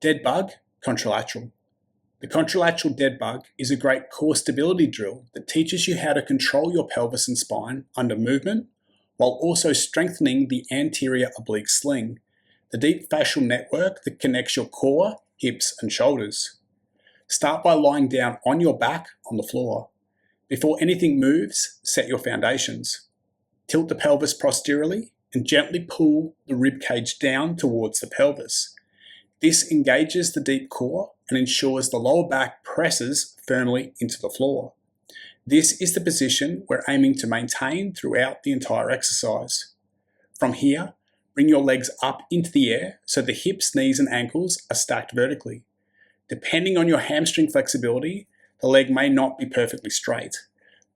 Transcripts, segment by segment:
Dead bug, contralateral. The contralateral dead bug is a great core stability drill that teaches you how to control your pelvis and spine under movement, while also strengthening the anterior oblique sling, the deep fascial network that connects your core, hips, and shoulders. Start by lying down on your back on the floor. Before anything moves, set your foundations. Tilt the pelvis posteriorly and gently pull the rib cage down towards the pelvis. This engages the deep core and ensures the lower back presses firmly into the floor. This is the position we're aiming to maintain throughout the entire exercise. From here, bring your legs up into the air so the hips, knees, and ankles are stacked vertically. Depending on your hamstring flexibility, the leg may not be perfectly straight,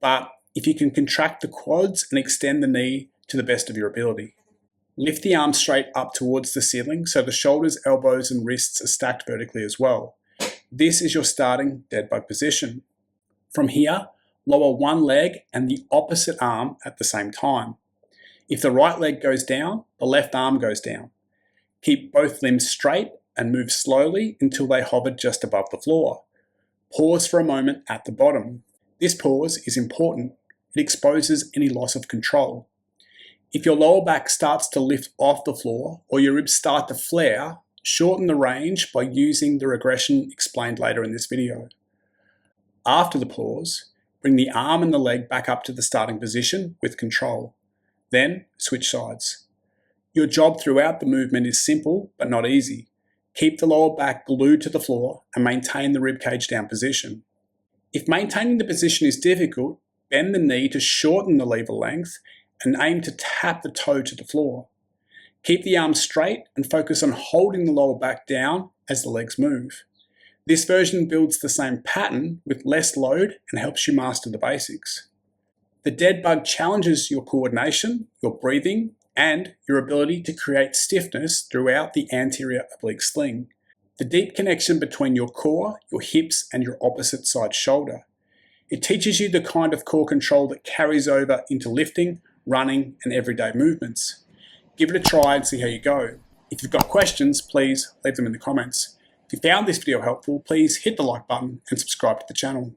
but if you can contract the quads and extend the knee to the best of your ability. Lift the arms straight up towards the ceiling so the shoulders, elbows, and wrists are stacked vertically as well. This is your starting dead bug position. From here, lower one leg and the opposite arm at the same time. If the right leg goes down, the left arm goes down. Keep both limbs straight and move slowly until they hover just above the floor. Pause for a moment at the bottom. This pause is important. It exposes any loss of control. If your lower back starts to lift off the floor or your ribs start to flare, shorten the range by using the regression explained later in this video. After the pause, bring the arm and the leg back up to the starting position with control. Then switch sides. Your job throughout the movement is simple but not easy. Keep the lower back glued to the floor and maintain the rib cage down position. If maintaining the position is difficult, bend the knee to shorten the lever length and aim to tap the toe to the floor. Keep the arms straight and focus on holding the lower back down as the legs move. This version builds the same pattern with less load and helps you master the basics. The dead bug challenges your coordination, your breathing, and your ability to create stiffness throughout the anterior oblique sling, the deep connection between your core, your hips, and your opposite side shoulder. It teaches you the kind of core control that carries over into lifting, running, and everyday movements. Give it a try and see how you go. If you've got questions, please leave them in the comments. If you found this video helpful, please hit the like button and subscribe to the channel.